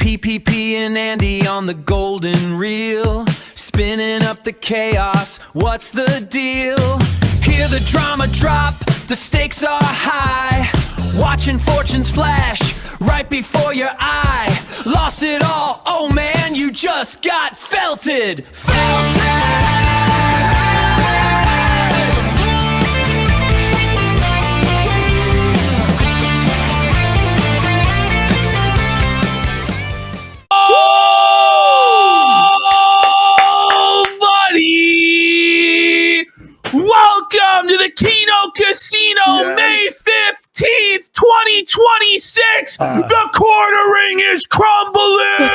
PPP and Andy on the golden reel, spinning up the chaos, what's the deal? Hear the drama drop, the stakes are high, watching fortunes flash right before your eye. Lost it all, oh man, you just got felted. Welcome to the Kino Casino, May 15th, 2026. The corner ring is crumbling.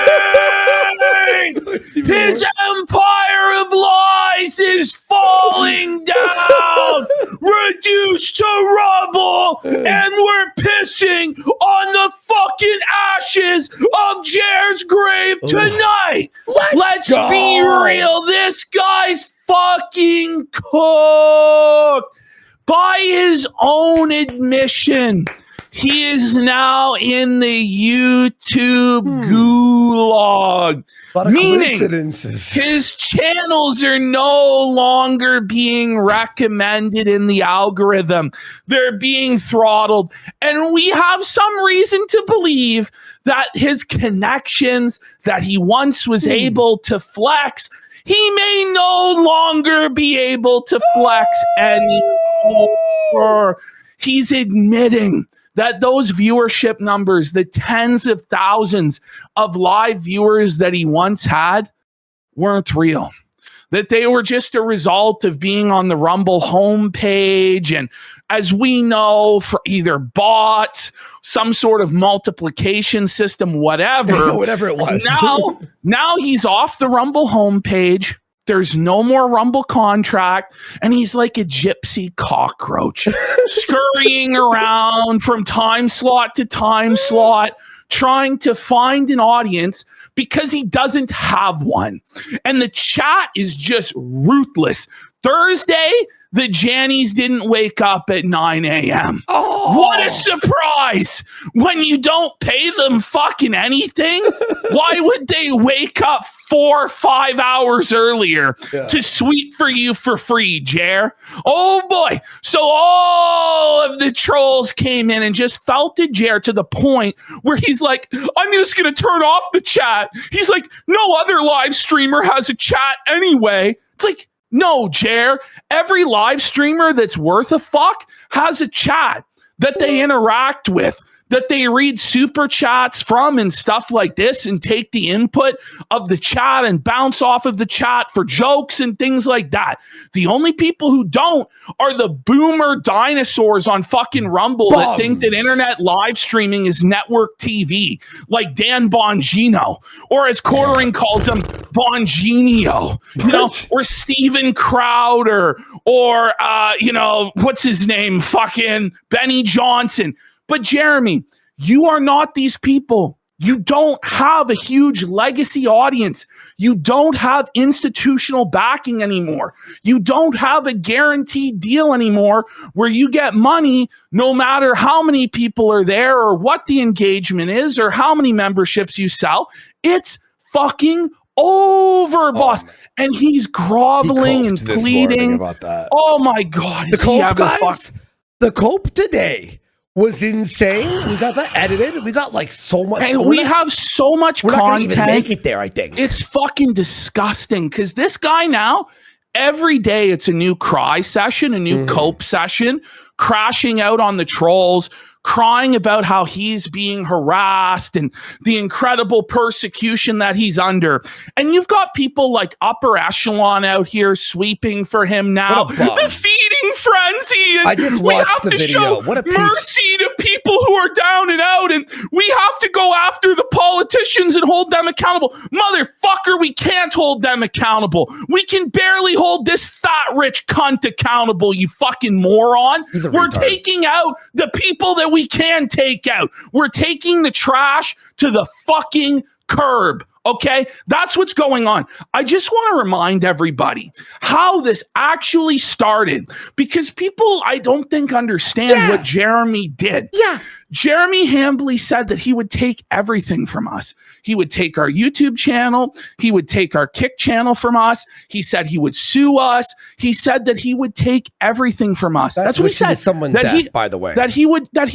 His empire of lies is falling down, reduced to rubble, and we're pissing on the fucking ashes of Jer's grave tonight. Let's be real. This guy's fucking cooked. By his own admission, he is now in the YouTube gulag, meaning his channels are no longer being recommended in the algorithm. They're being throttled, and we have some reason to believe that his connections that he once was able to flex, he may no longer be able to flex anymore. He's admitting that those viewership numbers, the tens of thousands of live viewers that he once had, weren't real. That they were just a result of being on the Rumble homepage, and as we know, for either bots, some sort of multiplication system, whatever. Whatever it was. Now he's off the Rumble homepage. There's no more Rumble contract, and he's like a gypsy cockroach, scurrying around from time slot to time slot, trying to find an audience because he doesn't have one. And the chat is just ruthless. Thursday, the Jannies didn't wake up at 9 a.m. Oh. What a surprise! When you don't pay them fucking anything, why would they wake up 4 or 5 hours earlier to sweep for you for free, Jer? Oh boy. So all of the trolls came in and just felted Jer to the point where he's like, I'm just going to turn off the chat. He's like, no other live streamer has a chat anyway. It's like, no, Jer, every live streamer that's worth a fuck has a chat that they interact with, that they read super chats from and stuff like this, and take the input of the chat and bounce off of the chat for jokes and things like that. The only people who don't are the boomer dinosaurs on fucking Rumble that think that internet live streaming is network TV, like Dan Bongino, or as Quartering calls him, Bonginio, or Steven Crowder, or, what's his name? Fucking Benny Johnson. But Jeremy, you are not these people. You don't have a huge legacy audience. You don't have institutional backing anymore. You don't have a guaranteed deal anymore where you get money no matter how many people are there or what the engagement is or how many memberships you sell. It's fucking over, boss. And he's groveling and pleading about that. Oh my God. The Cope today was insane. We got that edited. We got like so much. And we have so much content. We're not gonna even make it there, I think. It's fucking disgusting because this guy now, every day it's a new cry session, a new Cope session, crashing out on the trolls, crying about how he's being harassed and the incredible persecution that he's under. And you've got people like upper echelon out here sweeping for him now. The feeding frenzy. And I just watched the video. What a mercy to people who are down and out. And we have to go after the politicians and hold them accountable. Motherfucker, we can't hold them accountable. We can barely hold this fat rich cunt accountable, you fucking moron. We're taking out the people that we can take out. We're taking the trash to the fucking curb. Okay, that's what's going on. I just want to remind everybody how this actually started, because people, I don't think, understand what Jeremy did. Yeah. Jeremy Hambley said that he would take everything from us. He would take our YouTube channel. He would take our Kick channel from us. He said he would sue us. He said that he would take everything from us. That's what he said. Someone that death, by the way. That he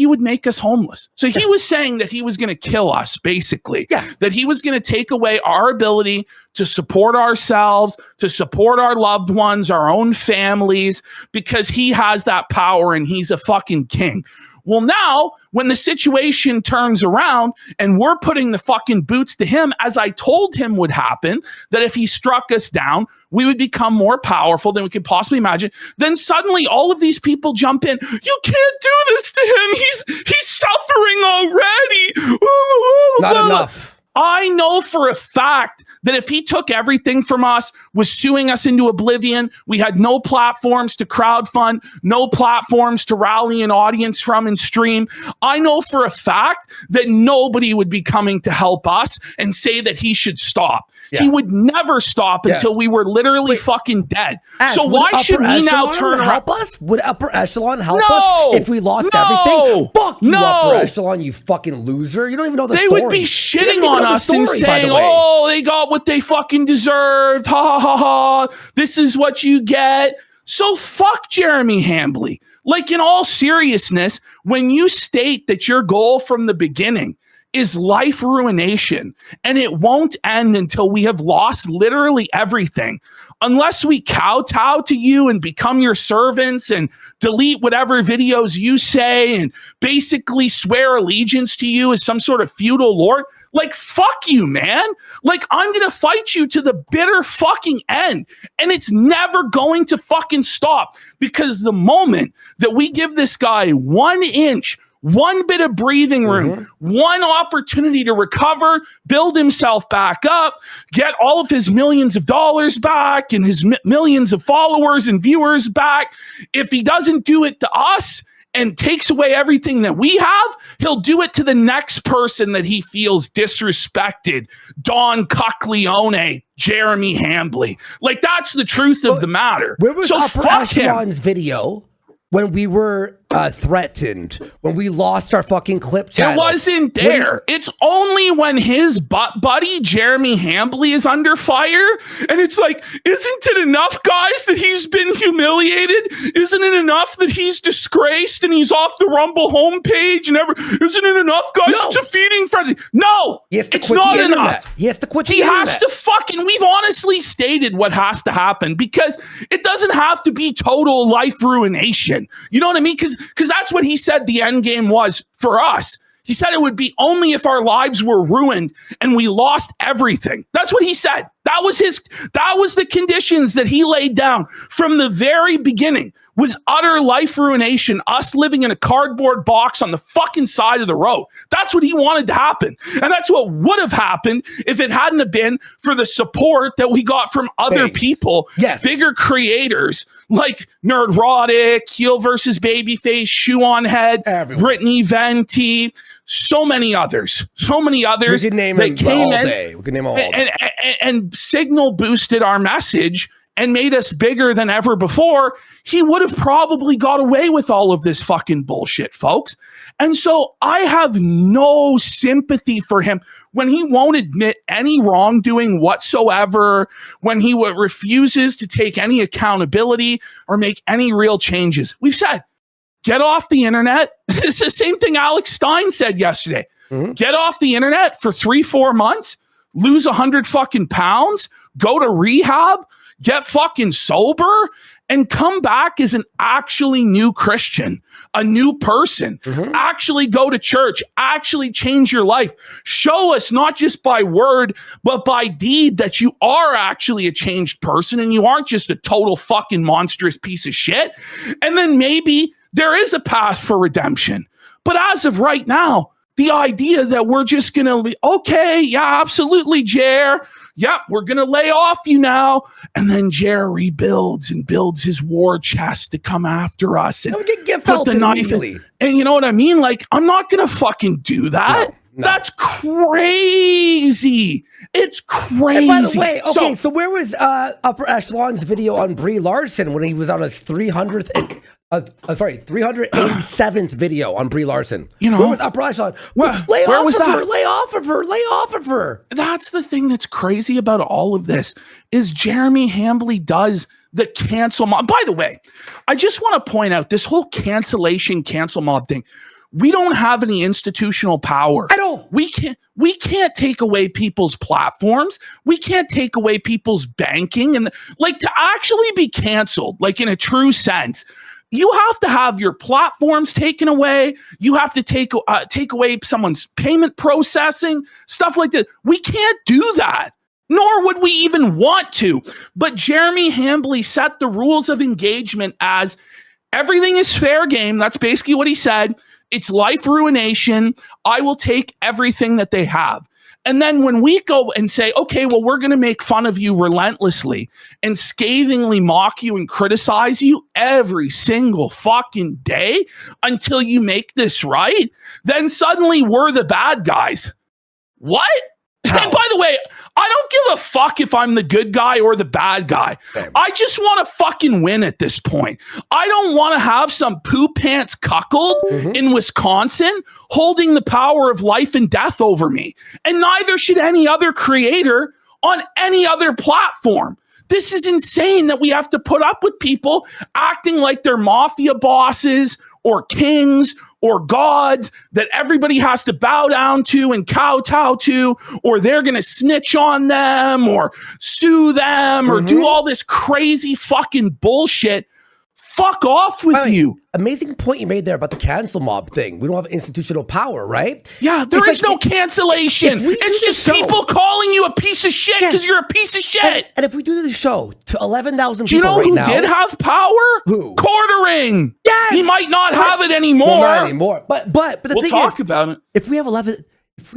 would make us homeless. So he was saying that he was going to kill us, basically. Yeah. That he was going to take away our ability to support ourselves, to support our loved ones, our own families, because he has that power and he's a fucking king. Well, now, when the situation turns around and we're putting the fucking boots to him, as I told him would happen, that if he struck us down, we would become more powerful than we could possibly imagine. Then suddenly all of these people jump in. You can't do this to him. He's suffering already. Not enough. I know for a fact that if he took everything from us, was suing us into oblivion, we had no platforms to crowdfund, no platforms to rally an audience from and stream. I know for a fact that nobody would be coming to help us and say that he should stop. Yeah. He would never stop until we were literally fucking dead. Ash, so why should we now turn around? Help us? Would Upper Echelon help us if we lost everything? Fuck you, Upper Echelon, you fucking loser. You don't even know the story. They would be shitting on us and saying, oh, they got what they fucking deserved. Ha ha ha ha. This is what you get. So fuck Jeremy Hambley. Like, in all seriousness, when you state that your goal from the beginning is life ruination, and it won't end until we have lost literally everything, unless we kowtow to you and become your servants and delete whatever videos you say and basically swear allegiance to you as some sort of feudal lord. Like, fuck you, man. Like, I'm going to fight you to the bitter fucking end. And it's never going to fucking stop, because the moment that we give this guy 1 inch, one bit of breathing room, one opportunity to recover, build himself back up, get all of his millions of dollars back and his millions of followers and viewers back. If he doesn't do it to us and takes away everything that we have, he'll do it to the next person that he feels disrespected. Don Cockleone, Jeremy Hambley. Like, that's the truth of the matter. Where was so Upper fuck Echelon's him. video when we were threatened, when we lost our fucking clip channel? It wasn't there. It's only when his buddy Jeremy Hambley is under fire, and it's like, isn't it enough, guys, that he's been humiliated? Isn't it enough that he's disgraced and he's off the Rumble homepage and isn't it enough, guys? No. It's a feeding frenzy. No, it's not enough. He has to quit the He internet. has to fucking, we've honestly stated what has to happen, because it doesn't have to be total life ruination. You know what I mean? Because that's what he said the end game was for us. He said it would be only if our lives were ruined and we lost everything. That's what he said. That was the conditions that he laid down from the very beginning, was utter life ruination, us living in a cardboard box on the fucking side of the road. That's what he wanted to happen. And that's what would have happened if it hadn't have been for the support that we got from other people, bigger creators like Nerdrotic, Heel versus Babyface, Shoe on Head, Brittany Venti, so many others. We could name them all day. We could name all and signal boosted our message and made us bigger than ever before. He would have probably got away with all of this fucking bullshit, folks. And so I have no sympathy for him when he won't admit any wrongdoing whatsoever, when he refuses to take any accountability or make any real changes. We've said, get off the internet. It's the same thing Alex Stein said yesterday. Get off the internet for 3-4 months, lose 100 fucking pounds, go to rehab, get fucking sober, and come back as an actually new Christian, a new person. Actually go to church, actually change your life. Show us, not just by word, but by deed, that you are actually a changed person and you aren't just a total fucking monstrous piece of shit. And then maybe there is a path for redemption. But as of right now, the idea that we're just going to be, okay, yeah, absolutely, Jer. Yeah, we're going to lay off you now. And then Jer rebuilds and builds his war chest to come after us and put the knife in. And you know what I mean? Like, I'm not going to fucking do that. No. That's crazy. It's crazy. And by the way, okay, so where was Upper Echelon's video on Brie Larson when he was on his 300th Sorry, 387th video on Brie Larson. You know, where was Uprise on? Where was that? Lay off of her. Lay off of her. That's the thing that's crazy about all of this is Jeremy Hambly does the cancel mob. By the way, I just want to point out this whole cancel mob thing. We don't have any institutional power. I don't. We can't take away people's platforms. We can't take away people's banking. And like to actually be canceled, like in a true sense, you have to have your platforms taken away. You have to take away someone's payment processing, stuff like that. We can't do that, nor would we even want to. But Jeremy Hambly set the rules of engagement as everything is fair game. That's basically what he said. It's life ruination. I will take everything that they have. And then when we go and say, okay, well, we're going to make fun of you relentlessly and scathingly mock you and criticize you every single fucking day until you make this right, then suddenly we're the bad guys. What? How? And by the way, I don't give a fuck if I'm the good guy or the bad guy. Same. I just want to fucking win at this point. I don't want to have some poo pants cuckold in Wisconsin holding the power of life and death over me. And neither should any other creator on any other platform. This is insane that we have to put up with people acting like they're mafia bosses or kings or gods that everybody has to bow down to and kowtow to, or they're going to snitch on them or sue them or do all this crazy fucking bullshit. Fuck off with you. Amazing point you made there about the cancel mob thing. We don't have institutional power, right? Yeah, there is no cancellation. It's just people calling you a piece of shit because you're a piece of shit. And if we do the show to 11,000 do you people know who right now, did have power? Who? Quartering. Yes! He might not have it anymore. Well, not anymore. But the We'll thing talk is, about it. if we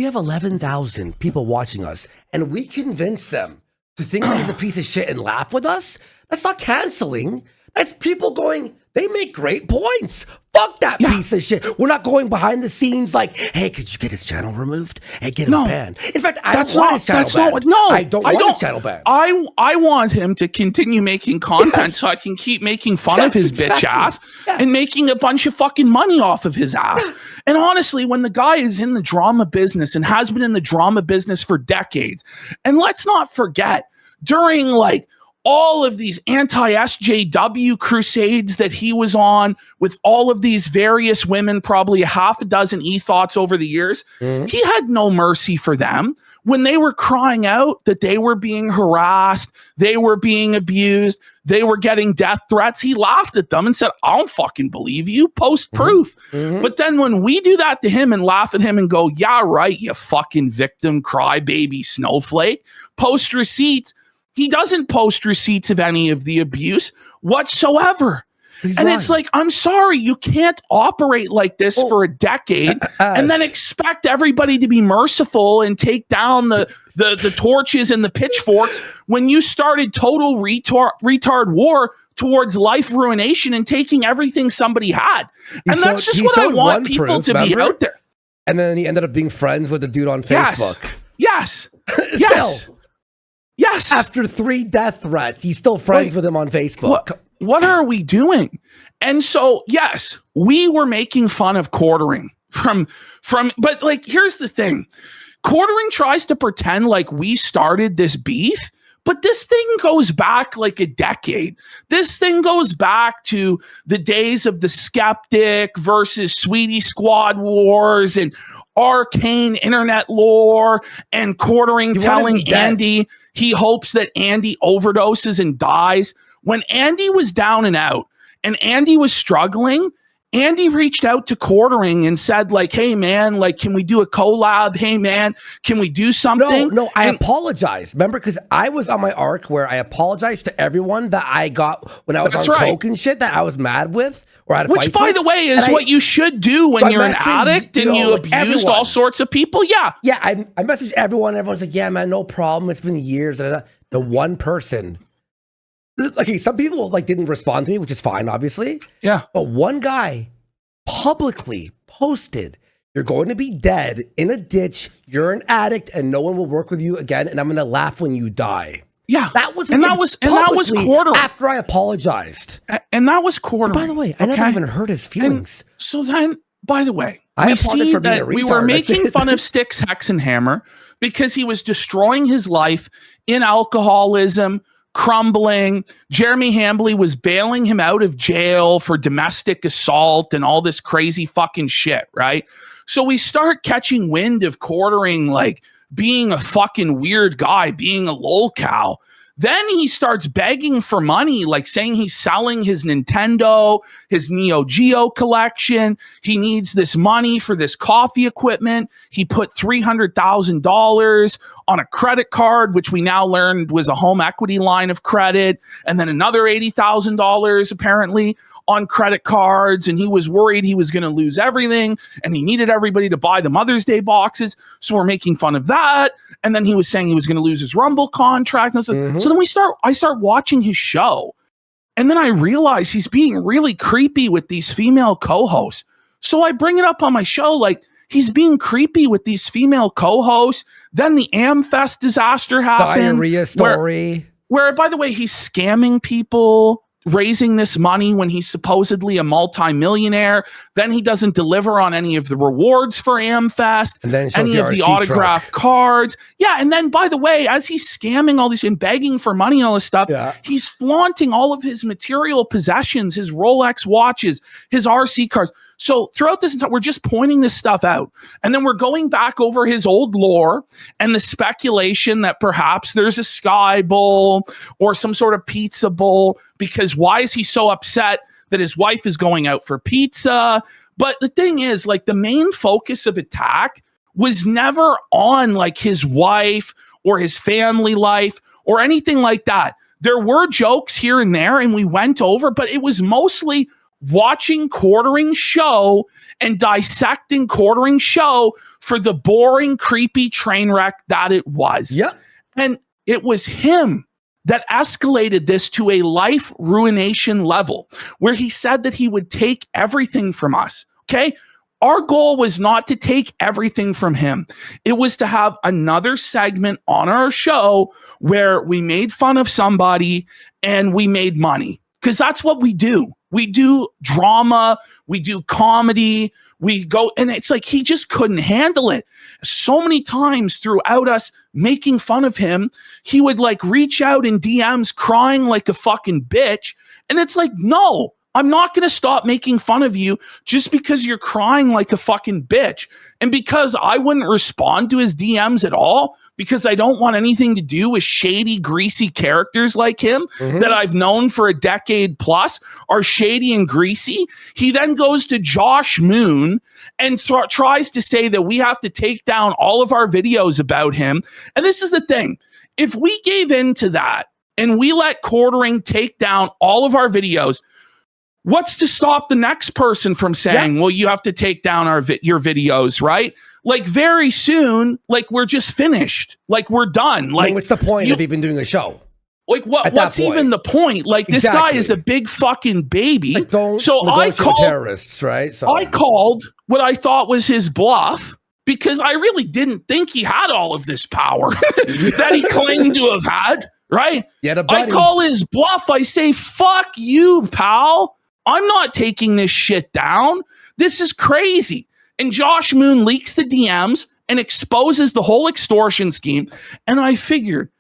have 11,000 people watching us and we convince them to think he's a piece of shit and laugh with us, that's not canceling. That's people going, they make great points. Fuck that piece of shit. We're not going behind the scenes like, hey, could you get his channel removed? Hey, get him banned. In fact, I don't want his channel banned. I don't want his channel banned. I want him to continue making content so I can keep making fun of his bitch ass and making a bunch of fucking money off of his ass. And honestly, when the guy is in the drama business and has been in the drama business for decades, and let's not forget, during like all of these anti-SJW crusades that he was on with all of these various women, probably a half a dozen e-thoughts over the years, he had no mercy for them. When they were crying out that they were being harassed, they were being abused, they were getting death threats, he laughed at them and said, I don't fucking believe you, post proof. But then when we do that to him and laugh at him and go, yeah, right, you fucking victim, crybaby snowflake, post receipts, he doesn't post receipts of any of the abuse whatsoever. It's like, I'm sorry, you can't operate like this for a decade and then expect everybody to be merciful and take down the torches and the pitchforks when you started total retard war towards life ruination and taking everything somebody had. And that's just what I want people to be out there. And then he ended up being friends with the dude on Facebook. Yes. Yes. After 3 death threats, he's still friends with him on Facebook. What are we doing? And so, yes, we were making fun of Quartering but like, here's the thing. Quartering tries to pretend like we started this beef, but this thing goes back like a decade. This thing goes back to the days of the Skeptic versus Sweetie Squad wars and arcane internet lore and Quartering telling Andy he hopes that Andy overdoses and dies. When Andy was down and out and Andy was struggling, Andy reached out to Quartering and said, like, hey, man, like, can we do a collab? Hey, man, can we do something? No, I apologize. Remember, because I was on my arc where I apologized to everyone that I got when I was on coke and shit that I was mad with. Or had a Which, by the way, is what you should do when you're an addict and you abused all sorts of people. Yeah. Yeah, I messaged everyone. Everyone's like, yeah, man, no problem. It's been years. The one person... Okay, some people like didn't respond to me, which is fine, obviously. Yeah. But one guy publicly posted, you're going to be dead in a ditch, you're an addict, and no one will work with you again, and I'm going to laugh when you die. Yeah. That was and that was publicly quartering. after I apologized. And that was quartering. By the way, I never even heard his feelings. And so then, by the way, I we apologize see for being that a we retard. were That's making it. fun of Styx Hexenhammer because he was destroying his life in alcoholism, crumbling. Jeremy Hambley was bailing him out of jail for domestic assault and all this crazy fucking shit, right? So we start catching wind of quartering, like being a fucking weird guy, being a lolcow. Then he starts begging for money, like saying he's selling his Nintendo, his Neo Geo collection. He needs this money for this coffee equipment. He put $300,000 on a credit card, which we now learned was a home equity line of credit, and then another $80,000 apparently on credit cards. And he was worried he was going to lose everything, and he needed everybody to buy the Mother's Day boxes. So we're making fun of that. And then he was saying he was going to lose his Rumble contract. And so then I start watching his show. And then I realize he's being really creepy with these female co-hosts. So I bring it up on my show, like, he's being creepy with these female co-hosts. Then the AmFest disaster happened. Diarrhea story. Where, by the way, he's scamming people, raising this money when he's supposedly a multimillionaire. Then he doesn't deliver on any of the rewards for AmFest, and then any of the autographed cards. Yeah, and then, by the way, as he's scamming all these and begging for money and all this stuff, he's flaunting all of his material possessions, his Rolex watches, his RC cars. So throughout this entire, we're just pointing this stuff out. And then we're going back over his old lore and the speculation that perhaps there's a Sky Bowl or some sort of pizza bowl, because why is he so upset that his wife is going out for pizza? But the thing is, like, the main focus of attack was never on like his wife or his family life or anything like that. There were jokes here and there, and we went over, but it was mostly watching Quartering show and dissecting Quartering show for the boring, creepy train wreck that it was. Yep. And it was him that escalated this to a life ruination level where he said that he would take everything from us. Okay. Our goal was not to take everything from him. It was to have another segment on our show where we made fun of somebody and we made money. Because that's what we do. We do drama, we do comedy, we go, and it's like he just couldn't handle it. So many times throughout us making fun of him, he would like reach out in DMs crying like a fucking bitch. And it's like, no, I'm not going to stop making fun of you just because you're crying like a fucking bitch. And because I wouldn't respond to his DMs at all, because I don't want anything to do with shady, greasy characters like him that I've known for a decade plus are shady and greasy. He then goes to Josh Moon and tries to say that we have to take down all of our videos about him. And this is the thing. If we gave in to that and we let Quartering take down all of our videos, what's to stop the next person from saying, well, you have to take down your videos, right? Like very soon, like we're just finished. Like we're done. Like what's the point of even doing a show? Like what's even the point? Like this guy is a big fucking baby. Like, don't so I called terrorists, right? So I called what I thought was his bluff because I really didn't think he had all of this power that he claimed to have had, right? I call his bluff. I say, fuck you, pal. I'm not taking this shit down. This is crazy. And Josh Moon leaks the DMs and exposes the whole extortion scheme. And I figured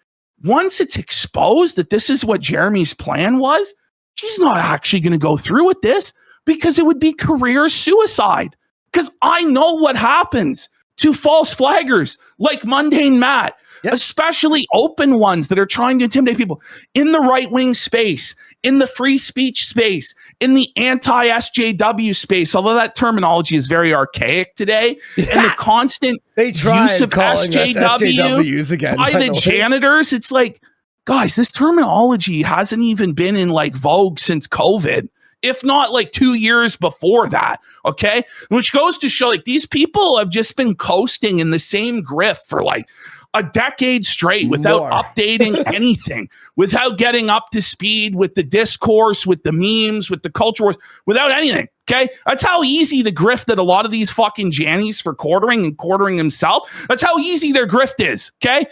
once it's exposed that this is what Jeremy's plan was, he's not actually going to go through with this because it would be career suicide. Because I know what happens to false flaggers like Mundane Matt, especially open ones that are trying to intimidate people in the right-wing space, in the free speech space, in the anti-SJW space, although that terminology is very archaic today, and the constant use of SJWs again, by the janitors. It's like, guys, this terminology hasn't even been in like vogue since COVID, if not like 2 years before that, okay? Which goes to show like these people have just been coasting in the same grift for like a decade straight without updating anything, without getting up to speed with the discourse, with the memes, with the culture wars, without anything, okay? That's how easy the grift that a lot of these fucking Jannies for Quartering and Quartering himself, that's how easy their grift is, okay?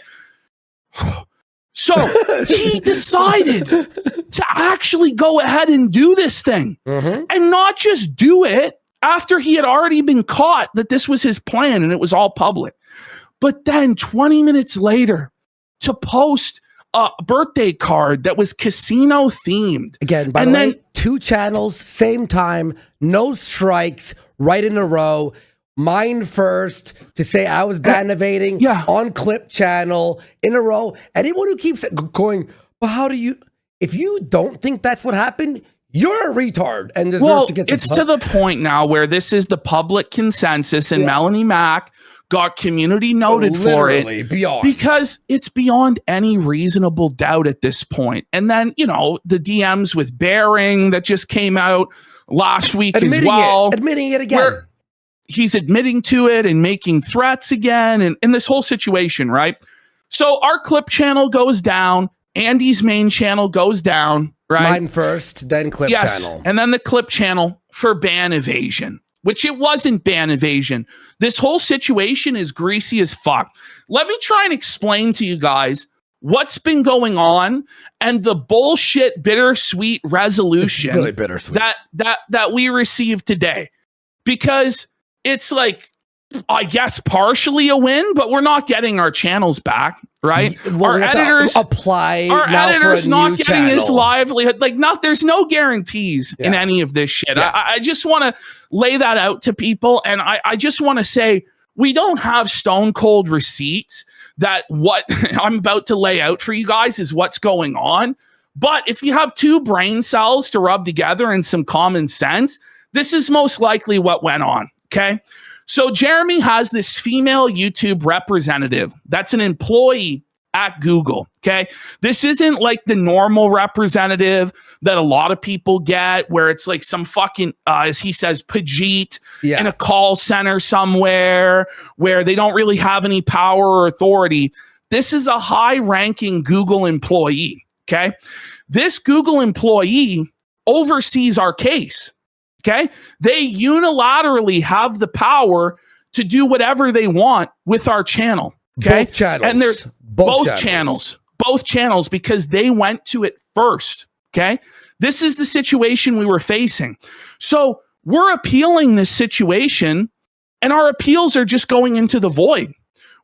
So he decided to actually go ahead and do this thing and not just do it after he had already been caught that this was his plan and it was all public. But then 20 minutes later to post a birthday card that was casino themed. Again, by the way, 2 channels, same time, no strikes, right in a row. Mine first to say I was bannovating on Clip channel in a row. Anyone who keeps going, but how do you, if you don't think that's what happened, you're a retard and deserve to get the it's to the point now where this is the public consensus and Melanie Mack got community noted for it because it's beyond any reasonable doubt at this point. And then, you know, the DMs with Bering that just came out last week as well. Admitting it again. He's admitting to it and making threats again and in this whole situation, right? So our Clip channel goes down. Andy's main channel goes down, right? Mine first, then Clip channel. And then the Clip channel for ban evasion, which it wasn't ban evasion. This whole situation is greasy as fuck. Let me try and explain to you guys what's been going on and the bullshit bittersweet resolution really bittersweet. that we received today. Because it's like, I guess partially a win, but we're not getting our channels back, right? Well, our editors apply. Our now editors for a not new getting channel. his livelihood. Like, there's no guarantees in any of this shit. I just want to lay that out to people, and I just want to say we don't have stone cold receipts that what I'm about to lay out for you guys is what's going on. But if you have 2 brain cells to rub together and some common sense, this is most likely what went on. Okay. So Jeremy has this female YouTube representative that's an employee at Google. Okay. This isn't like the normal representative that a lot of people get where it's like some fucking, as he says, Pajit in a call center somewhere where they don't really have any power or authority. This is a high ranking Google employee. Okay. This Google employee oversees our case. Okay. They unilaterally have the power to do whatever they want with our channel. Okay. Both channels. And they're both channels because they went to it first. Okay. This is the situation we were facing. So we're appealing this situation and our appeals are just going into the void.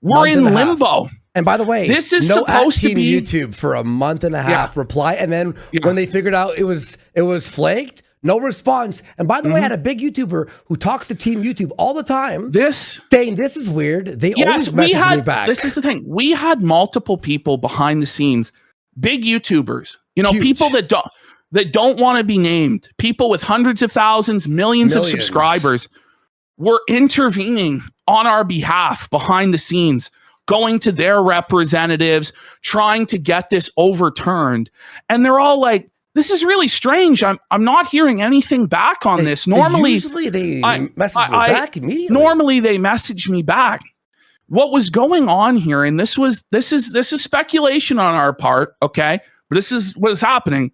We're in limbo. And by the way, this is supposed to be YouTube for a month and a half reply. And then when they figured out it was flaked, no response. And by the way, I had a big YouTuber who talks to Team YouTube all the time. Saying this is weird. They always message me back. This is the thing. We had multiple people behind the scenes, big YouTubers, you know, people that don't want to be named, people with hundreds of thousands, millions of subscribers were intervening on our behalf behind the scenes, going to their representatives, trying to get this overturned. And they're all like, this is really strange. I'm not hearing anything back on this. Normally, usually they message me back immediately. Normally they message me back. What was going on here, and this is speculation on our part, okay? But this is what is happening.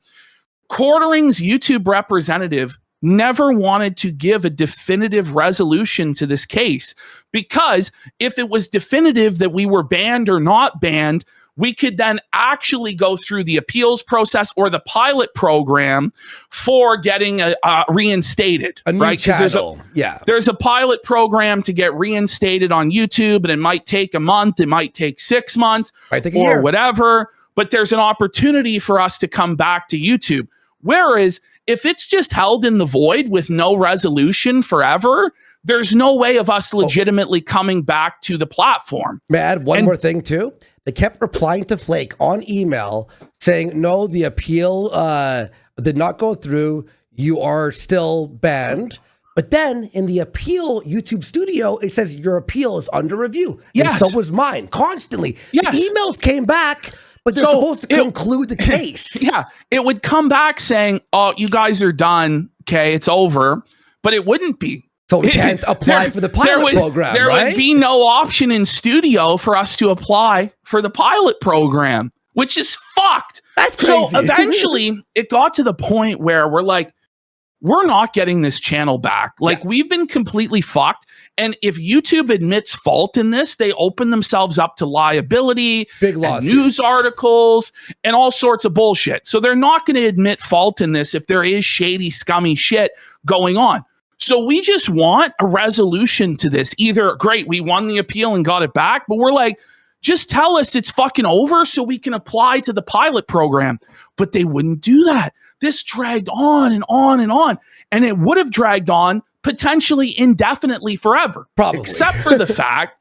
Quartering's YouTube representative never wanted to give a definitive resolution to this case because if it was definitive that we were banned or not banned, we could then actually go through the appeals process or the pilot program for getting reinstated. A new channel. There's a pilot program to get reinstated on YouTube, and it might take a month, it might take 6 months, or whatever. But there's an opportunity for us to come back to YouTube. Whereas if it's just held in the void with no resolution forever, there's no way of us legitimately coming back to the platform. May I add one more thing too? They kept replying to Flake on email saying, no, the appeal did not go through. You are still banned. But then in the appeal YouTube studio, it says your appeal is under review. Yes. And so was mine constantly. Yes. The emails came back, but they're supposed to conclude the case. It would come back saying, oh, you guys are done. Okay, it's over. But it wouldn't be. So we can't apply for the pilot program, There would be no option in studio for us to apply for the pilot program, which is fucked. That's crazy. So eventually it got to the point where we're like, we're not getting this channel back. Like, we've been completely fucked. And if YouTube admits fault in this, they open themselves up to liability, big and news articles, and all sorts of bullshit. So they're not going to admit fault in this if there is shady, scummy shit going on. So we just want a resolution to this. Either, great, we won the appeal and got it back, but we're like, just tell us it's fucking over so we can apply to the pilot program. But they wouldn't do that. This dragged on and on and on. And it would have dragged on potentially indefinitely forever. Probably. Except for the fact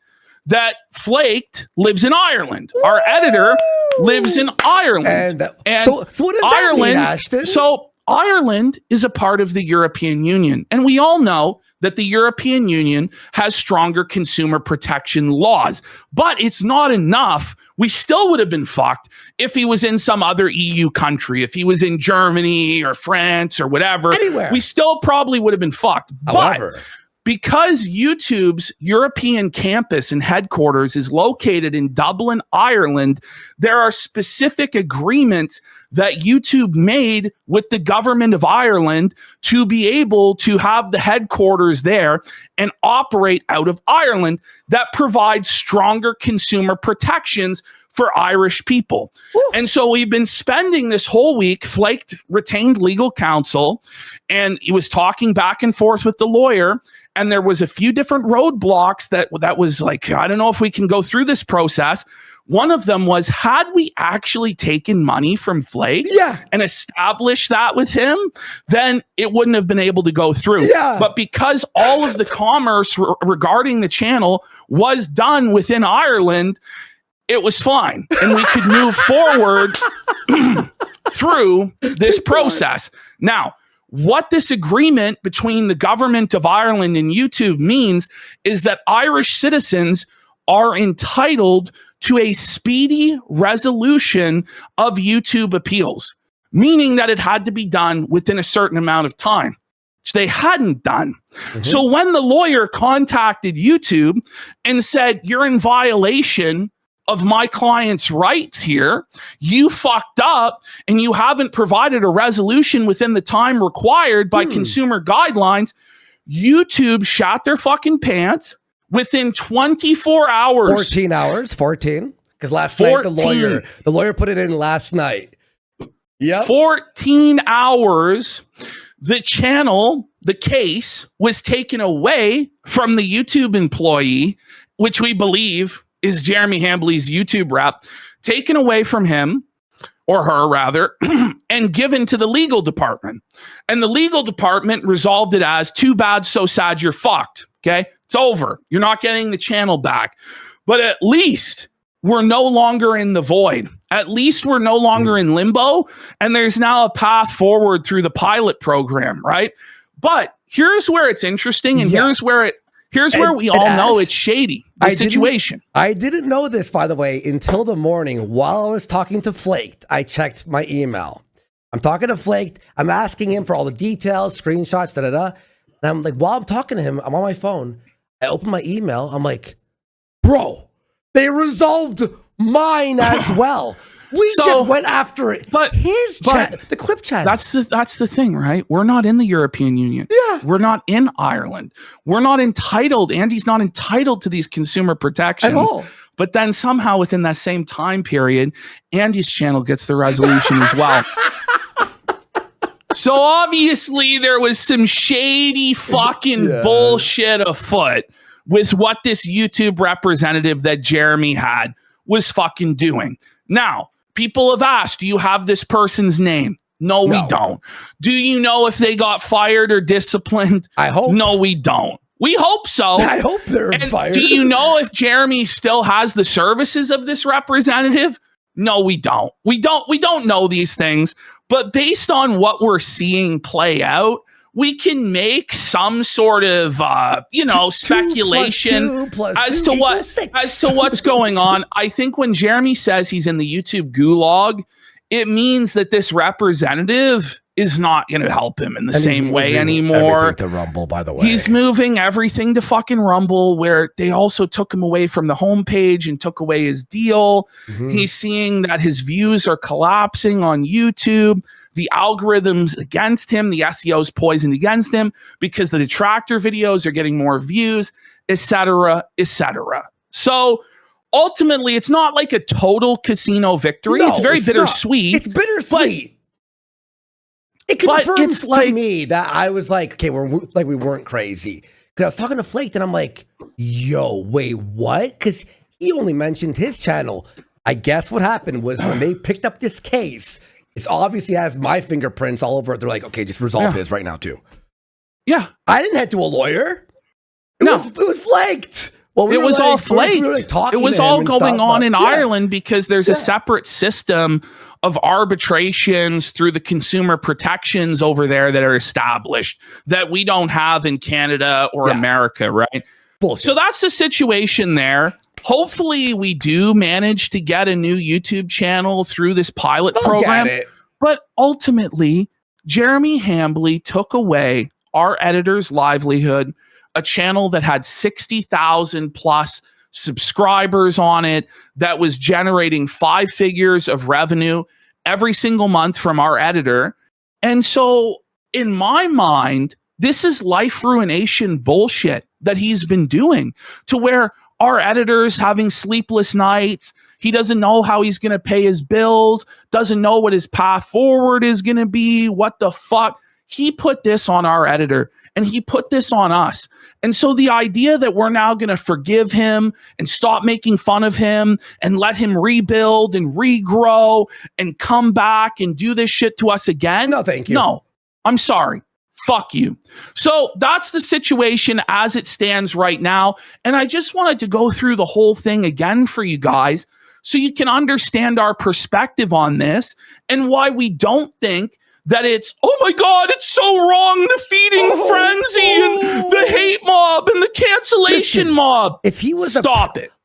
that Flaked lives in Ireland. Our editor lives in Ireland. And so what does Ireland, that mean, Ashton? So Ireland is a part of the European Union. And we all know that the European Union has stronger consumer protection laws. But it's not enough. We still would have been fucked if he was in some other EU country. If he was in Germany or France or whatever. Anywhere. We still probably would have been fucked. However, but because YouTube's European campus and headquarters is located in Dublin, Ireland, there are specific agreements that YouTube made with the government of Ireland to be able to have the headquarters there and operate out of Ireland that provides stronger consumer protections for Irish people. Woo. And so we've been spending this whole week, Flaked retained legal counsel, and he was talking back and forth with the lawyer. And there was a few different roadblocks that was like, I don't know if we can go through this process. One of them was, had we actually taken money from Flake and established that with him, then it wouldn't have been able to go through. Yeah. But because all of the commerce regarding the channel was done within Ireland, it was fine. And we could move forward through this process. Now, what this agreement between the government of Ireland and YouTube means is that Irish citizens are entitled to a speedy resolution of YouTube appeals, meaning that it had to be done within a certain amount of time, which they hadn't done. Mm-hmm. So when the lawyer contacted YouTube and said, you're in violation of my client's rights here, you fucked up and you haven't provided a resolution within the time required by consumer guidelines, YouTube shot their fucking pants within 24 hours. 14 hours, 14. Because last night the lawyer put it in last night. Yeah. 14 hours, the channel, the case was taken away from the YouTube employee, which we believe is Jeremy Hambley's YouTube rep, taken away from him, or her rather, and given to the legal department. And the legal department resolved it as, too bad, so sad, you're fucked. Okay? It's over. You're not getting the channel back. But at least we're no longer in the void. At least we're no longer in limbo. And there's now a path forward through the pilot program, right? But here's where it's interesting, and here's where we all know it's shady, the situation. I didn't know this, by the way, until the morning. While I was talking to Flaked, I checked my email. I'm talking to Flaked. I'm asking him for all the details, screenshots, da-da-da. And I'm like, while I'm talking to him, I'm on my phone. I open my email. I'm like, bro, they resolved mine as well. We just went after it. But the clip chat. That's the thing, right? We're not in the European Union. Yeah. We're not in Ireland. We're not entitled. Andy's not entitled to these consumer protections. At all. But then somehow within that same time period, Andy's channel gets the resolution as well. So obviously there was some shady fucking bullshit afoot with what this YouTube representative that Jeremy had was fucking doing. Now, people have asked, do you have this person's name? No, we don't. Do you know if they got fired or disciplined? I hope. No, we don't. We hope so. I hope they're fired. Do you know if Jeremy still has the services of this representative? No, we don't. We don't know these things. But based on what we're seeing play out, we can make some sort of speculation as to what's going on. I think when Jeremy says he's in the YouTube gulag, it means that this representative is not going to help him in the same way anymore. To Rumble, by the way. He's moving everything to fucking Rumble, where they also took him away from the homepage and took away his deal. Mm-hmm. He's seeing that his views are collapsing on YouTube. the algorithms against him, the SEO's poisoned against him because the detractor videos are getting more views, etc., etc. So ultimately, it's not like a total casino victory. No, it's very bittersweet. It's bittersweet. It confirms it's like, to me that I was like, okay, we weren't crazy. Because I was talking to Flake, and I'm like, yo, wait, what? Because he only mentioned his channel. I guess what happened was when they picked up this case, it obviously has my fingerprints all over it. They're like, okay, just resolve this right now, too. Yeah. I didn't head to a lawyer. It was flaked. Well, it was all flaked. It was all going on in Ireland because there's a separate system of arbitrations through the consumer protections over there that are established that we don't have in Canada or America, right? Bullshit. So that's the situation there. Hopefully we do manage to get a new YouTube channel through this pilot program. But ultimately, Jeremy Hambley took away our editor's livelihood, a channel that had 60,000 plus subscribers on it, that was generating 5 figures of revenue every single month from our editor. And so in my mind, this is life ruination bullshit that he's been doing, to where our editor's having sleepless nights. He doesn't know how he's going to pay his bills, doesn't know what his path forward is going to be. What the fuck? He put this on our editor, and he put this on us. And so the idea that we're now going to forgive him and stop making fun of him and let him rebuild and regrow and come back and do this shit to us again. No, thank you. No, I'm sorry. Fuck you. So that's the situation as it stands right now. And I just wanted to go through the whole thing again for you guys so you can understand our perspective on this and why we don't think that it's, oh my God, it's so wrong, the feeding frenzy and the hate mob and the cancellation mob. If he was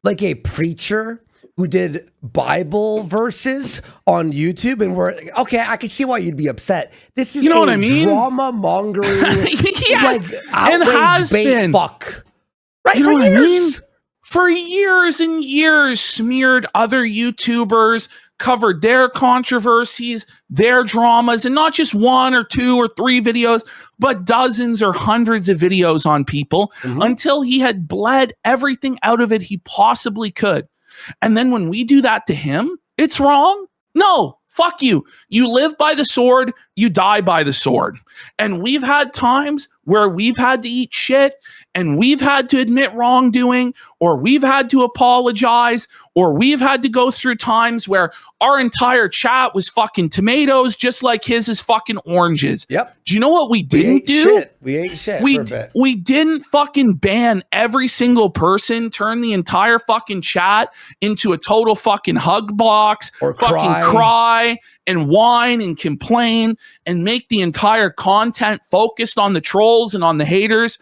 like a preacher who did Bible verses on YouTube, and we're okay, I can see why you'd be upset. This is, you know what I mean? Drama mongering, yes, and has been. Fuck. Right, you know what I mean? For years and years, smeared other YouTubers, covered their controversies, their dramas, and not just 1 or 2 or 3 videos, but dozens or hundreds of videos on people until he had bled everything out of it he possibly could. And then when we do that to him, it's wrong? No, fuck you. You live by the sword, you die by the sword. And we've had times where we've had to eat shit and we've had to admit wrongdoing, or we've had to apologize, or we've had to go through times where our entire chat was fucking tomatoes, just like his is fucking oranges. Yep. Do you know what we didn't do? We ate shit we, for a bit. We didn't fucking ban every single person, turn the entire fucking chat into a total fucking hug box, or fucking cry and whine and complain and make the entire content focused on the trolls and on the haters.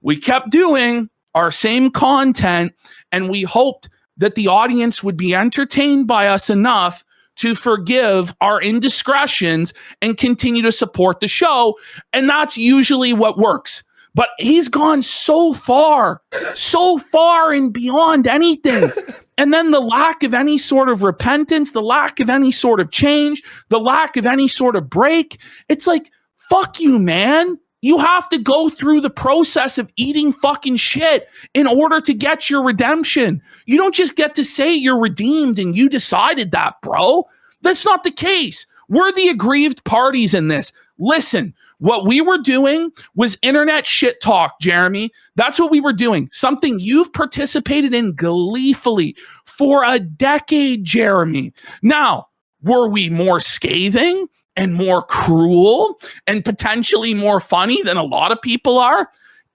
We kept doing our same content, and we hoped that the audience would be entertained by us enough to forgive our indiscretions and continue to support the show. And that's usually what works. But he's gone so far and beyond anything. And then the lack of any sort of repentance, the lack of any sort of change, the lack of any sort of break. It's like, fuck you, man. You have to go through the process of eating fucking shit in order to get your redemption. You don't just get to say you're redeemed and you decided that, bro. That's not the case. We're the aggrieved parties in this. Listen, what we were doing was internet shit talk, Jeremy. That's what we were doing. Something you've participated in gleefully for a decade, Jeremy. Now, were we more scathing and more cruel and potentially more funny than a lot of people are?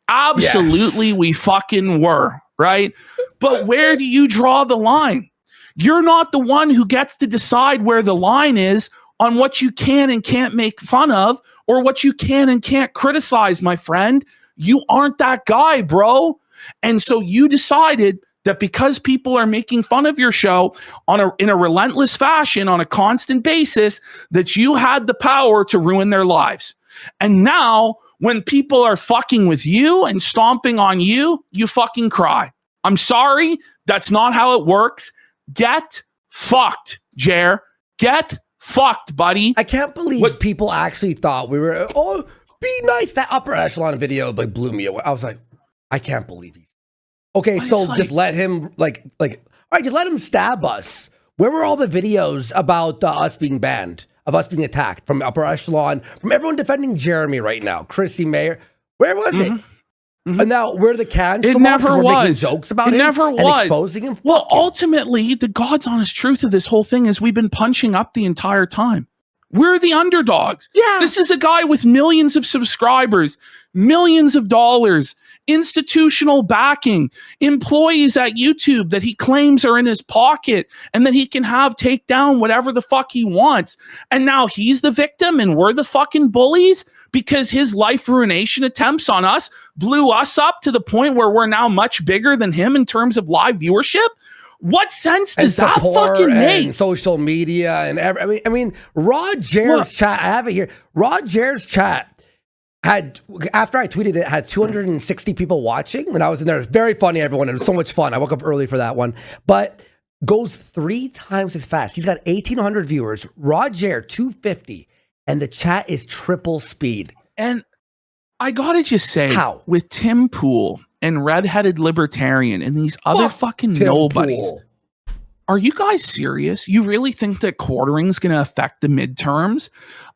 Absolutely, we fucking were, right? But where do you draw the line? You're not the one who gets to decide where the line is on what you can and can't make fun of or what you can and can't criticize, my friend. You aren't that guy, bro. And so you decided that because people are making fun of your show in a relentless fashion on a constant basis, that you had the power to ruin their lives. And now when people are fucking with you and stomping on you, you fucking cry. I'm sorry. That's not how it works. Get fucked, Jer. Get fucked, buddy. I can't believe people actually thought we were, oh, be nice. That upper echelon video like blew me away. I was like, I can't believe he's okay. But So it's just let him all right, just let him stab us. Where were all the videos about us being banned, of us being attacked from upper echelon, from everyone defending Jeremy right now, Chrissy Mayer? Where was it? And now we're the cans. It never was. Making jokes about it him never and was. exposing him. Well, Fuck him. ultimately, the God's honest truth of this whole thing is we've been punching up the entire time. We're the underdogs. Yeah. This is a guy with millions of subscribers, millions of dollars, institutional backing, employees at YouTube that he claims are in his pocket and that he can have take down whatever the fuck he wants. And now he's the victim and we're the fucking bullies because his life ruination attempts on us blew us up to the point where we're now much bigger than him in terms of live viewership. What sense does that fucking make? And social media and I mean, Rod Jared's chat. I have it here. Rod Jared's chat had, after I tweeted it, had 260 people watching when I was in there. It was very funny, everyone. It was so much fun. I woke up early for that one, but goes 3 times as fast. He's got 1,800 viewers. Rod Jared 250, and the chat is triple speed. And I gotta just say, How? With Tim Pool and Redheaded Libertarian and these other fucking Tim nobodies, Pool. are you guys serious? You really think that quartering is going to affect the midterms?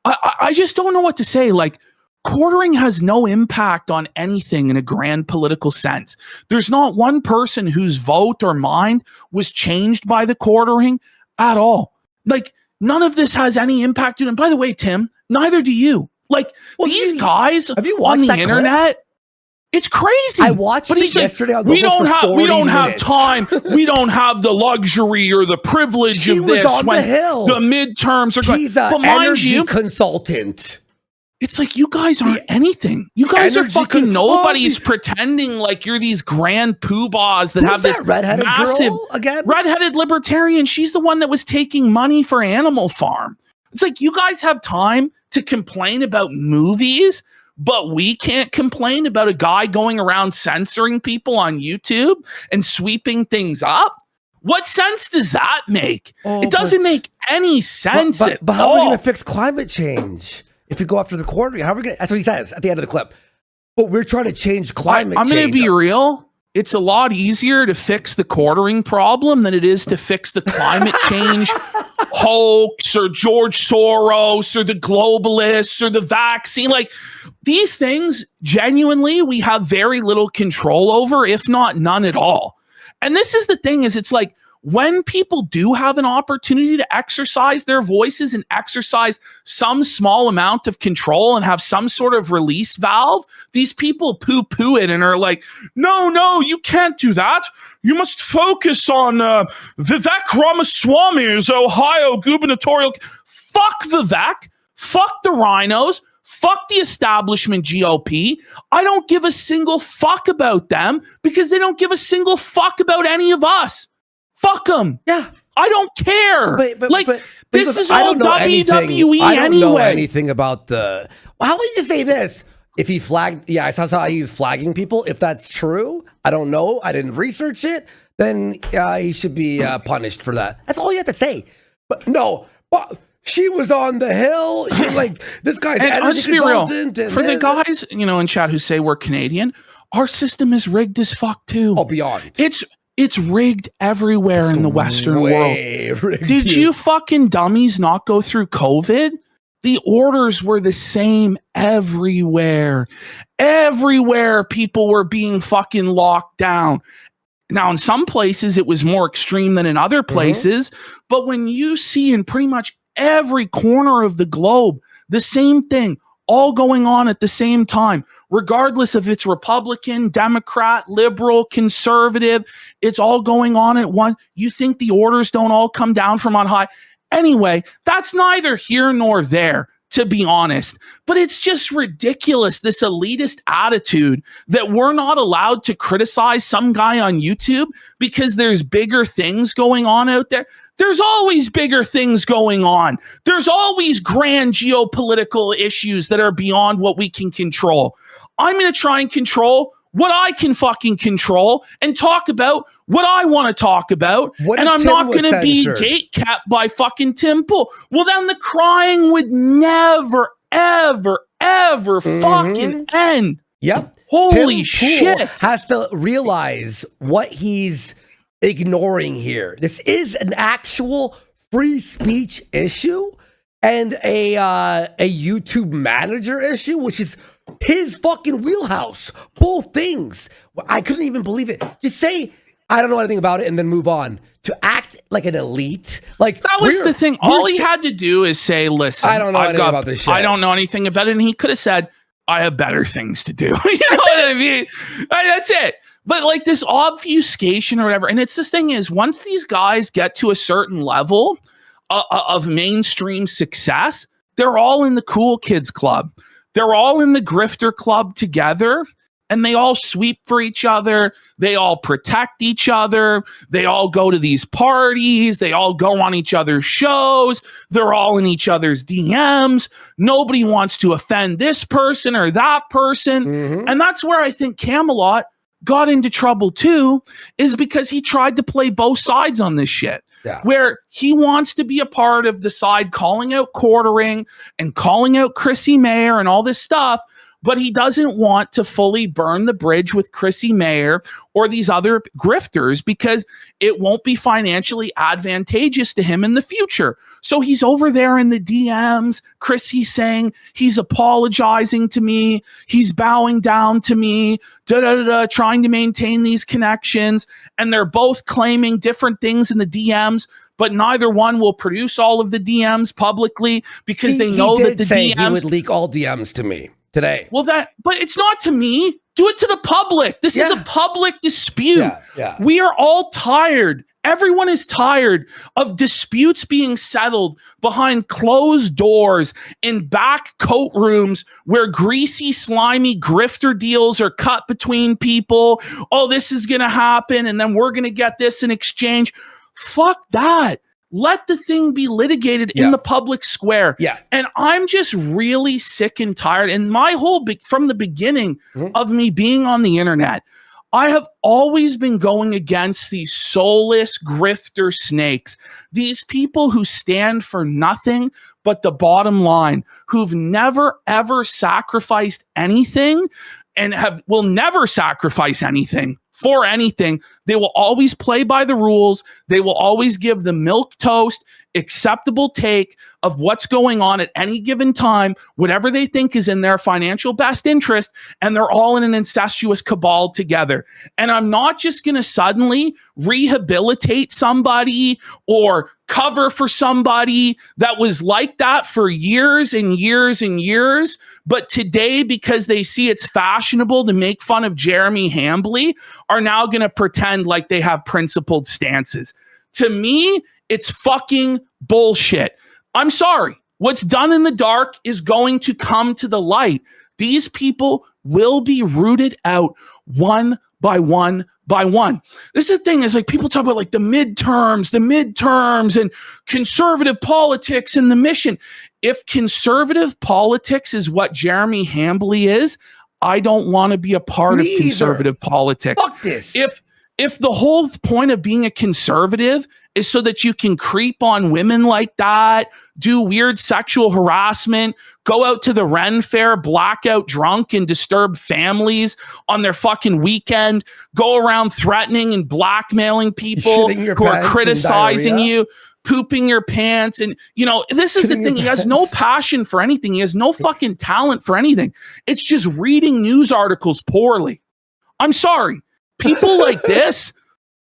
I just don't know what to say. Like, quartering has no impact on anything in a grand political sense. There's not one person whose vote or mind was changed by the quartering at all. Like, none of this has any impact. And by the way, Tim, neither do you. Like, these guys have you on watched the that internet, it's crazy. I watched it yesterday on we don't have 40 minutes. time. We don't have the luxury or the privilege She of was this on when the Hill. the midterms are going. He's an But mind energy you, consultant. it's like you guys aren't anything. You guys are energy fucking nobodies pretending like you're these grand poobahs that have this redheaded massive girl again? redheaded libertarian. She's the one that was taking money for Animal Farm. It's like you guys have time to complain about movies, but we can't complain about a guy going around censoring people on YouTube and sweeping things up. What sense does that make? It doesn't make any sense at but how all. are we going to fix climate change if we go after the quartering? How are we going to? That's what he says at the end of the clip. But we're trying to change climate change. I'm going to be real. It's a lot easier to fix the quartering problem than it is to fix the climate change hoax or George Soros or the globalists or the vaccine. Like, these things, genuinely, we have very little control over, if not none at all. And this is the thing, is it's like, when people do have an opportunity to exercise their voices and exercise some small amount of control and have some sort of release valve, these people poo-poo it and are like, no, you can't do that. You must focus on Vivek Ramaswamy's Ohio gubernatorial. Fuck Vivek. Fuck the rhinos. Fuck the establishment GOP. I don't give a single fuck about them because they don't give a single fuck about any of us. Fuck them. Yeah. I don't care. But this is I all don't know WWE I don't know anyway. anything about the. How would you say this? If he flagged, I saw how he was flagging people. If that's true, I don't know. I didn't research it. Then he should be punished for that. That's all you have to say. But no, but she was on the Hill. You're like, this guy's and I'll just be real. And For the guys, in chat who say we're Canadian, our system is rigged as fuck too. Oh, beyond. It's rigged everywhere in the Western world. Did you fucking dummies not go through COVID? The orders were the same everywhere. Everywhere people were being fucking locked down. Now, in some places, it was more extreme than in other places. But when you see in pretty much every corner of the globe, the same thing, all going on at the same time, regardless if it's Republican, Democrat, liberal, conservative, it's all going on at once. You think the orders don't all come down from on high? Anyway, that's neither here nor there, to be honest. But it's just ridiculous, this elitist attitude that we're not allowed to criticize some guy on YouTube because there's bigger things going on out there. There's always bigger things going on. There's always grand geopolitical issues that are beyond what we can control. I'm going to try and control what I can fucking control and talk about what I want to talk about. What and if I'm Tim not was going to be censored? gatekept by fucking Tim Pool. Well, then the crying would never, ever, ever fucking end. Yep. Holy Tim shit. Pool has to realize what he's ignoring here. This is an actual free speech issue and a YouTube manager issue, which is his fucking wheelhouse. Both things. I couldn't even believe it. Just say, I don't know anything about it, and then move on. To act like an elite. Like that was the thing. All he had to do is say, listen, I don't know anything about this shit. I don't know anything about it. And he could have said, I have better things to do. You know what I mean? That's it. But like this obfuscation or whatever. And it's this thing is once these guys get to a certain level of mainstream success, they're all in the cool kids club. They're all in the grifter club together. And they all sweep for each other. They all protect each other. They all go to these parties. They all go on each other's shows. They're all in each other's DMs. Nobody wants to offend this person or that person. And that's where I think Camelot got into trouble too, is because he tried to play both sides on this shit. Yeah. Where he wants to be a part of the side calling out quartering and calling out Chrissy Mayer and all this stuff, but he doesn't want to fully burn the bridge with Chrissy Mayer or these other grifters because it won't be financially advantageous to him in the future. So he's over there in the DMs. Chrissy's saying he's apologizing to me. He's bowing down to me, trying to maintain these connections. And they're both claiming different things in the DMs, but neither one will produce all of the DMs publicly because they know that the DMs... he would leak all DMs to me today. Well, but it's not to me. Do it to the public. This is a public dispute. We are all tired. Everyone is tired of disputes being settled behind closed doors in back coat rooms where greasy, slimy grifter deals are cut between people. Oh, this is going to happen, and then we're going to get this in exchange. Fuck that. Let the thing be litigated in the public square. And I'm just really sick and tired. And my whole, from the beginning of me being on the internet, I have always been going against these soulless grifter snakes. These people who stand for nothing but the bottom line, who've never, ever sacrificed anything and will never sacrifice anything for anything. They will always play by the rules. They will always give the milquetoast, acceptable take of what's going on at any given time, whatever they think is in their financial best interest, and they're all in an incestuous cabal together. And I'm not just going to suddenly rehabilitate somebody or cover for somebody that was like that for years and years and years, but today, because they see it's fashionable to make fun of Jeremy Hambly, are now going to pretend like they have principled stances. To me, it's fucking bullshit. I'm sorry. What's done in the dark is going to come to the light. These people will be rooted out one by one by one. This is the thing, is like people talk about like the midterms and conservative politics and the mission. If conservative politics is what Jeremy Hambly is, I don't want to be a part of conservative politics. Fuck this. If the whole point of being a conservative is so that you can creep on women like that, do weird sexual harassment, go out to the Ren Fair, blackout drunk and disturb families on their fucking weekend, go around threatening and blackmailing people who are criticizing you, pooping your pants. And, you know, this is the thing. He has no passion for anything. He has no fucking talent for anything. It's just reading news articles poorly. I'm sorry. People like this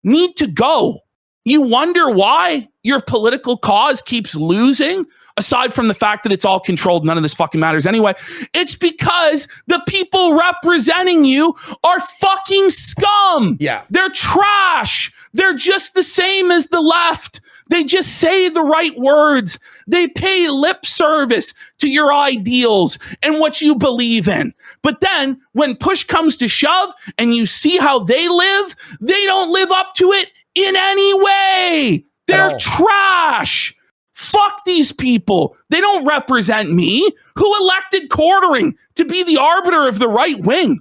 need to go. You wonder why your political cause keeps losing, aside from the fact that it's all controlled. None of this fucking matters anyway. It's because the people representing you are fucking scum. Yeah. They're trash. They're just the same as the left. They just say the right words. They pay lip service to your ideals and what you believe in. But then when push comes to shove and you see how they don't live up to it in any way. They're trash. Fuck these people. They don't represent me. Who elected quartering to be the arbiter of the right wing?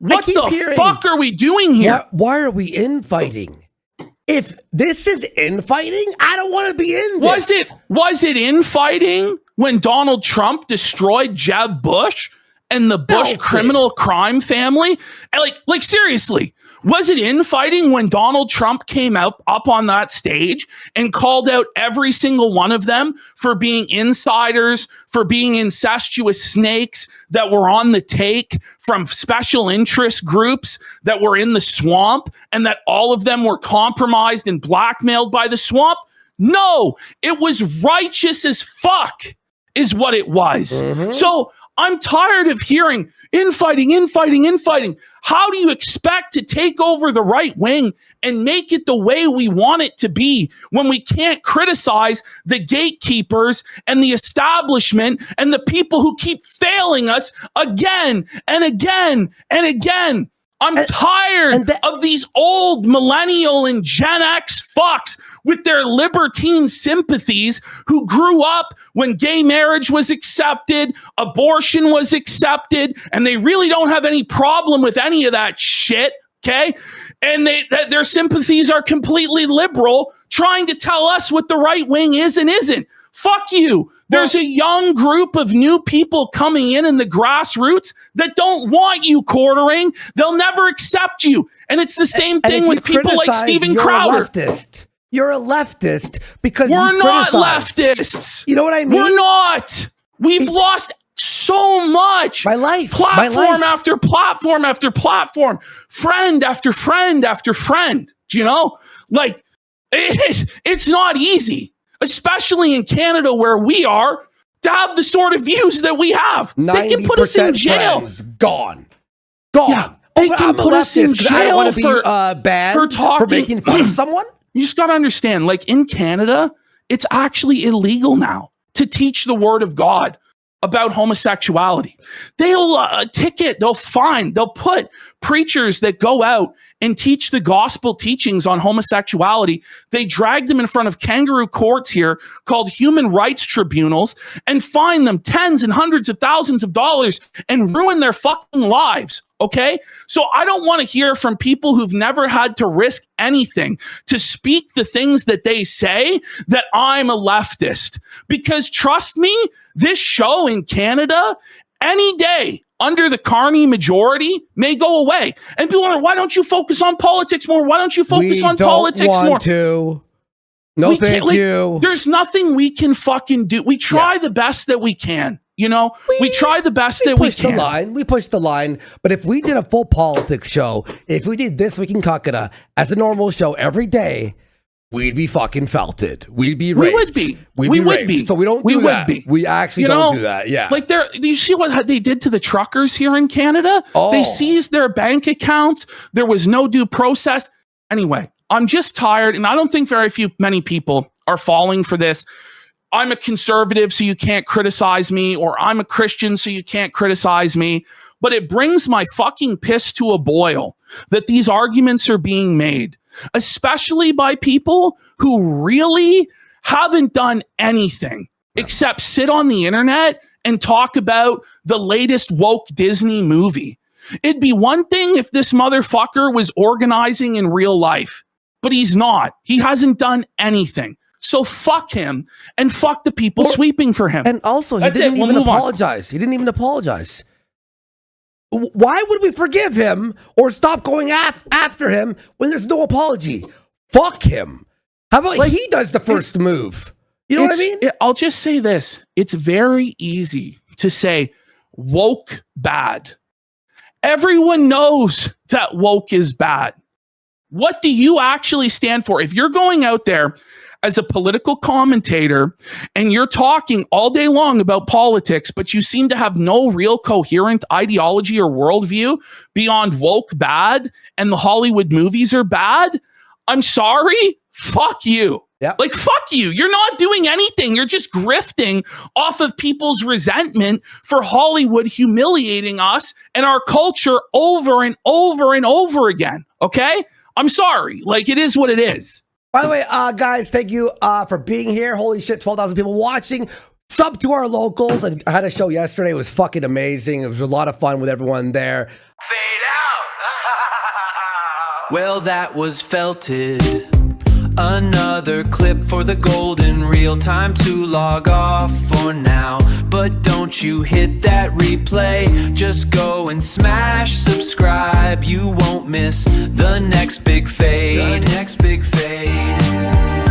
What the fuck are we doing here? Why are we infighting? If this is infighting, I don't want to be in this. Was it infighting when Donald Trump destroyed Jeb Bush and the Bush criminal crime family? And like seriously, was it infighting when Donald Trump came up on that stage and called out every single one of them for being insiders, for being incestuous snakes that were on the take from special interest groups that were in the swamp, and that all of them were compromised and blackmailed by the swamp? No, it was righteous as fuck is what it was. Mm-hmm. So I'm tired of hearing infighting. How do you expect to take over the right wing and make it the way we want it to be when we can't criticize the gatekeepers and the establishment and the people who keep failing us again and again and again? I'm tired of these old millennial and Gen X fucks with their libertine sympathies who grew up when gay marriage was accepted, abortion was accepted, and they really don't have any problem with any of that shit, okay? And their sympathies are completely liberal, trying to tell us what the right wing is and isn't. Fuck you. There's a young group of new people coming in the grassroots that don't want you quartering. They'll never accept you. And it's the same thing with people like Steven Crowder. You're a leftist because we're not leftists. You know what I mean? We're not. We've lost so much. Platform after platform after platform. Friend after friend after friend. Do you know? Like, it's not easy. Especially in Canada, where we are, to have the sort of views that we have. They can put us in jail. Gone. Yeah, they can put us in jail for making fun of someone. You just got to understand, like in Canada, it's actually illegal now to teach the word of God about homosexuality. They'll ticket, they'll fine, they'll put preachers that go out and teach the gospel teachings on homosexuality. They drag them in front of kangaroo courts here called human rights tribunals and fine them tens and hundreds of thousands of dollars and ruin their fucking lives. Okay? So I don't want to hear from people who've never had to risk anything to speak the things that they say that I'm a leftist. Because trust me, this show in Canada, any day under the Carney majority may go away. And people wonder, why don't you focus on politics more? Why don't you focus on politics more? No, thank you. There's nothing we can fucking do. We try the best that we can. You know, we try the best that we can. We push the line. But if we did a full politics show, if we did This Week in Kakada as a normal show every day, we'd be fucking felted. We'd be raped. We would be. We would be. So we don't do that. We actually don't do that. Yeah. Like do you see what they did to the truckers here in Canada? They seized their bank accounts. There was no due process. Anyway, I'm just tired, and I don't think many people are falling for this. I'm a conservative, so you can't criticize me, or I'm a Christian, so you can't criticize me. But it brings my fucking piss to a boil that these arguments are being made, especially by people who really haven't done anything except sit on the internet and talk about the latest woke Disney movie. It'd be one thing if this motherfucker was organizing in real life, but he's not. He hasn't done anything. So fuck him and fuck the people sweeping for him. And also, he didn't even apologize. He didn't even apologize. Why would we forgive him or stop going after him when there's no apology? Fuck him. How about he does the first move? You know what I mean? I'll just say this. It's very easy to say woke bad. Everyone knows that woke is bad. What do you actually stand for? If you're going out there as a political commentator and you're talking all day long about politics, but you seem to have no real coherent ideology or worldview beyond woke bad and the Hollywood movies are bad, I'm sorry, fuck you. Yeah. Like, fuck you. You're not doing anything. You're just grifting off of people's resentment for Hollywood humiliating us and our culture over and over and over again. Okay? I'm sorry. Like, it is what it is. By the way, guys, thank you for being here. Holy shit, 12,000 people watching. Sub to our locals. I had a show yesterday. It was fucking amazing. It was a lot of fun with everyone there. Fade out. Well, that was felted. Another clip for the golden reel. Time to log off for now, but don't you hit that replay. Just go and smash subscribe. You won't miss the next big fade. The next big fade.